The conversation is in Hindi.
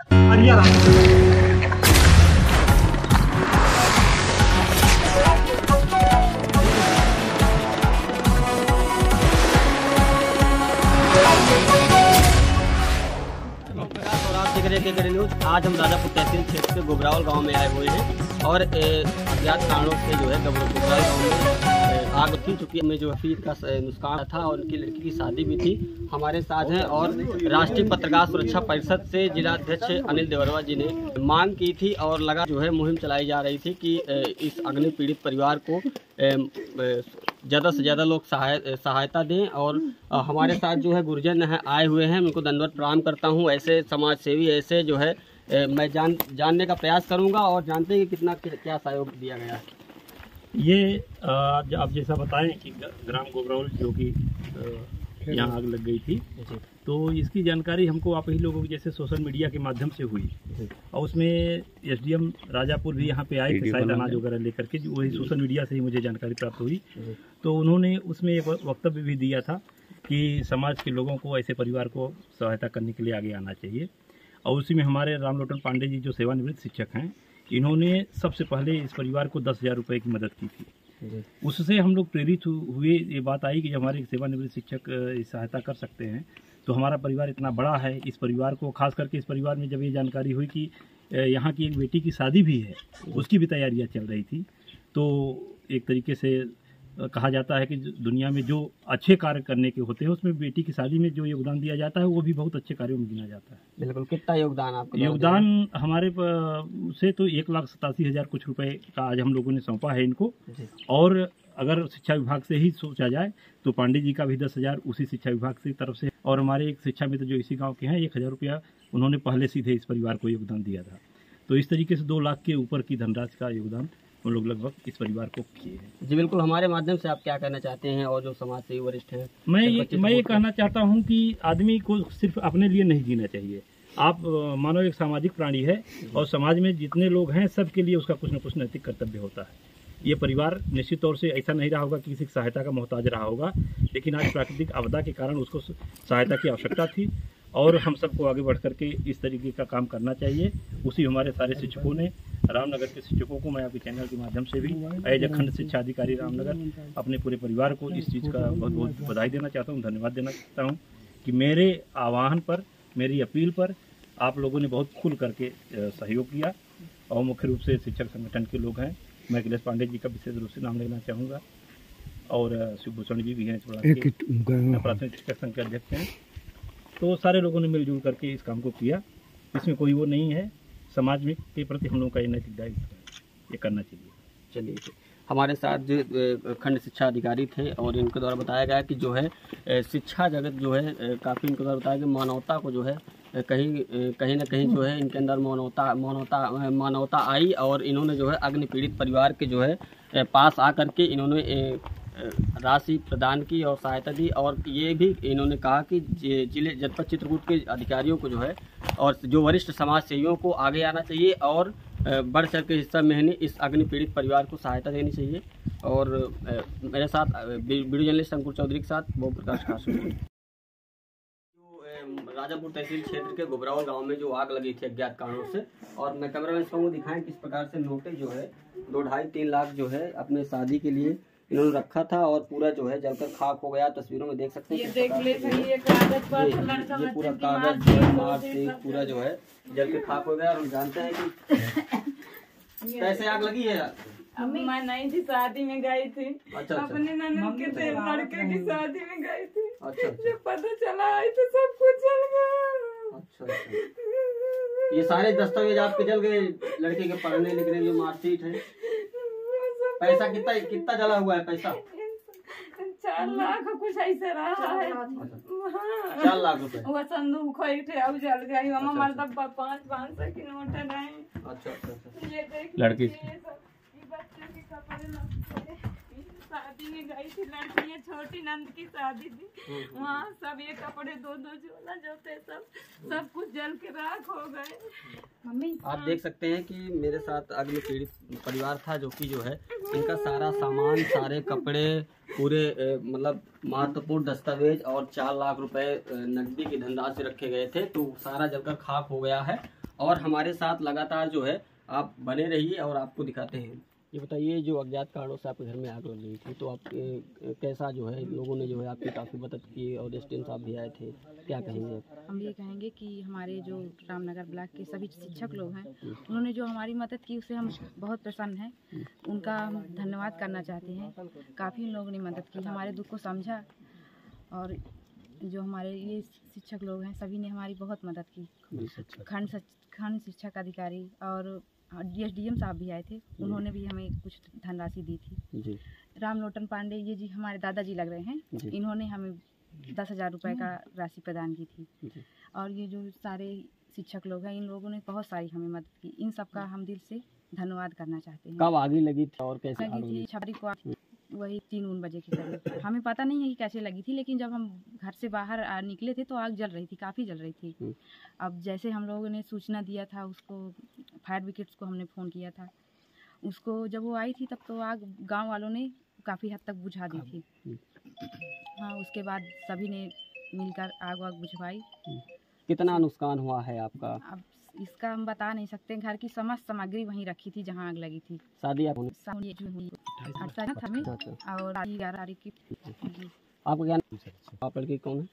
आज हम राजापुर तहसील क्षेत्र के गुबरावल गांव में आए हुए हैं और अज्ञात कारणों से जो है गुबरावल गांव में आग थी, चूँकि हमें जो फीड का नुकसान था और उनकी लड़की की शादी भी थी। हमारे साथ हैं और राष्ट्रीय पत्रकार सुरक्षा परिषद से जिला अध्यक्ष अनिल देवरवा जी ने मांग की थी और लगा जो है मुहिम चलाई जा रही थी कि इस अग्नि पीड़ित परिवार को ज़्यादा से ज़्यादा लोग सहायता दें। और हमारे साथ जो है गुरुजन आए हुए हैं, उनको दंडवत प्रणाम करता हूं। ऐसे समाज सेवी ऐसे जो है मैं जानने का प्रयास करूंगा और जानते हैं कि कितना क्या सहयोग दिया गया है। ये आप जैसा बताएं कि ग्राम गुबरावल जो कि यहाँ आग लग गई थी, तो इसकी जानकारी हमको आप ही लोगों की जैसे सोशल मीडिया के माध्यम से हुई और उसमें एसडीएम राजापुर भी यहाँ पे आए थे शायद अनाज वगैरह लेकर के, वही सोशल मीडिया से ही मुझे जानकारी प्राप्त हुई। तो उन्होंने उसमें एक वक्तव्य भी दिया था कि समाज के लोगों को ऐसे परिवार को सहायता करने के लिए आगे आना चाहिए। और उसी में हमारे रामलोटन पांडे जी जो सेवानिवृत्त शिक्षक हैं, इन्होंने सबसे पहले इस परिवार को 10,000 रुपये की मदद की थी। उससे हम लोग प्रेरित हुए, ये बात आई कि जब हमारे सेवानिवृत्त शिक्षक सहायता कर सकते हैं तो हमारा परिवार इतना बड़ा है, इस परिवार को खास करके इस परिवार में जब ये जानकारी हुई कि यहाँ की एक बेटी की शादी भी है, उसकी भी तैयारियाँ चल रही थी, तो एक तरीके से कहा जाता है कि दुनिया में जो अच्छे कार्य करने के होते हैं उसमें बेटी की शादी में जो योगदान दिया जाता है वो भी बहुत अच्छे कार्यों में गिना जाता है। बिल्कुल। कितना योगदान आपका? योगदान हमारे से तो 1,87,000 कुछ रुपए का आज हम लोगों ने सौंपा है इनको। और अगर शिक्षा विभाग से ही सोचा जाए तो पांडे जी का भी 10,000 उसी शिक्षा विभाग की तरफ से, और हमारे एक शिक्षा मित्र जो इसी गाँव के हैं 1,000 रुपया उन्होंने पहले सीधे इस परिवार को योगदान दिया था। तो इस तरीके से 2 लाख के ऊपर की धनराशि का योगदान हम लोग लगभग इस परिवार को किए हैं। जी बिल्कुल। हमारे माध्यम से आप क्या कहना चाहते हैं और जो समाज से वरिष्ठ हैं? मैं ये कहना चाहता हूं कि आदमी को सिर्फ अपने लिए नहीं जीना चाहिए। आप मानव एक सामाजिक प्राणी है और समाज में जितने लोग हैं सबके लिए उसका कुछ न कुछ नैतिक कर्तव्य होता है। ये परिवार निश्चित तौर से ऐसा नहीं रहा होगा कि किसी की सहायता का मोहताज रहा होगा, लेकिन आज प्राकृतिक आपदा के कारण उसको सहायता की आवश्यकता थी और हम सबको आगे बढ़ करके इस तरीके का काम करना चाहिए। उसी हमारे सारे शिक्षकों ने, रामनगर के शिक्षकों को मैं आपके चैनल के माध्यम से भी एज खंड शिक्षा अधिकारी रामनगर अपने पूरे परिवार को इस चीज़ का बहुत बहुत बधाई देना चाहता हूँ, धन्यवाद देना चाहता हूँ कि मेरे आह्वान पर, मेरी अपील पर आप लोगों ने बहुत खुल करके सहयोग किया। और मुख्य रूप से शिक्षक संगठन के लोग हैं, मैं अखिलेश पांडे जी का विशेष रूप से नाम लेना चाहूँगा और शिवभूषण जी भी हैं, प्राथमिक शिक्षक संघ के अध्यक्ष हैं। तो सारे लोगों ने मिलजुल करके इस काम को किया। इसमें कोई वो नहीं है, समाज में के प्रति हम लोगों का ये नैतिक दायित्व है, ये करना चाहिए। चलिए, हमारे साथ जो खंड शिक्षा अधिकारी थे और इनके द्वारा बताया गया कि जो है शिक्षा जगत जो है काफ़ी इनके द्वारा बताया कि मानवता को जो है कहीं ना कहीं जो है इनके अंदर मानवता आई और इन्होंने जो है अग्नि पीड़ित परिवार के जो है पास आकर के इन्होंने राशि प्रदान की और सहायता दी। और ये भी इन्होंने कहा कि जिले जनपद चित्रकूट के अधिकारियों को जो है और जो वरिष्ठ समाज सेवियों को आगे आना चाहिए और बढ़ चढ़ के हिस्सा में इस अग्नि पीड़ित परिवार को सहायता देनी चाहिए। और मेरे साथ वीडियो जर्नलिस्ट अंकुर चौधरी के साथ वो प्रकाश खासू। राजापुर तहसील क्षेत्र के गुबरावल गांव में जो आग लगी थी अज्ञात कारणों से, और मैं कैमरामैन को दिखाएं किस प्रकार से नोटिस जो है 2-2.5-3 लाख जो है अपने शादी के लिए इन्होंने रखा था और पूरा जो है जलकर खाक हो गया। तस्वीरों में देख सकते हैं ये पूरा कागज से पूरा जो है जल के खाक हो गया। और हम जानते हैं कि कैसे आग लगी है। मैं नहीं थी, शादी में गई थी। अच्छा। अपने ननद के लड़के की शादी में गई थी। अच्छा। जब पता चला आई तो सब कुछ जल गया। अच्छा। ये सारे दस्तावेज आपके जल गए, लड़के के पढ़ने लिखने जो मार्कशीट है। पैसा कितना जला हुआ है? पैसा 4 लाख कुछ ऐसे रहा है। 4 लाख रुपए। वो संदूक अब जल गई। मतलब 500 की नोट है। अच्छा। ये देख लड़की बच्चों के कपड़े शादी में गई थी, लड़की छोटी नंद की शादी थी। वहाँ सब ये कपड़े 2-2 जोड़ा जो थे सब कुछ जल के राख हो गए। मम्मी आप देख सकते हैं कि मेरे साथ अग्नि पीड़ित परिवार था जो कि जो है इनका सारा सामान, सारे कपड़े, पूरे मतलब महत्वपूर्ण दस्तावेज और 4 लाख रुपए नकदी की धनराशि रखे गए थे, तो सारा जलकर खाक हो गया है। और हमारे साथ लगातार जो है आप बने रहिए और आपको दिखाते हैं। ये बताइए, जो अज्ञात कारणों से आपके घर में आग लग गई थी, तो आप कैसा जो है लोगों ने जो है आपकी काफ़ी मदद की और एसडीएम साहब भी आए थे, क्या कहेंगे आप? हम ये कहेंगे कि हमारे जो रामनगर ब्लॉक के सभी शिक्षक लोग हैं, उन्होंने जो हमारी मदद की उससे हम बहुत प्रसन्न हैं। उनका हम धन्यवाद करना चाहते हैं। काफ़ी लोगों ने मदद की, हमारे दुख को समझा, और जो हमारे ये शिक्षक लोग हैं सभी ने हमारी बहुत मदद की। खंड शिक्षक अधिकारी और एसडीएम साहब भी आए थे, उन्होंने भी हमें कुछ धनराशि दी थी जी। राम लोटन पांडे ये जी हमारे दादाजी लग रहे हैं, इन्होंने हमें 10,000 रुपये का राशि प्रदान की थी जी। और ये जो सारे शिक्षक लोग हैं, इन लोगों ने बहुत सारी हमें मदद की, इन सब का हम दिल से धन्यवाद करना चाहते हैं। कब आग लगी थी और कैसे लगी थी? 26 को वही 3 बजे के करीब। हमें पता नहीं है कि कैसे लगी थी, लेकिन जब हम घर से बाहर निकले थे तो आग जल रही थी, काफ़ी जल रही थी। अब जैसे हम लोगों ने सूचना दिया था, उसको फायर ब्रिगेड्स को हमने फ़ोन किया था, उसको जब वो आई थी तब तो आग गांव वालों ने काफ़ी हद तक बुझा दी थी। हाँ, उसके बाद सभी ने मिलकर आग बुझवाई। कितना नुकसान हुआ है आपका? अब इसका हम बता नहीं सकते। घर की समस्त सामग्री वहीं रखी थी जहां आग लगी थी। शादी और 11 तारीख की। आपका क्या नाम? आप लड़की कौन है?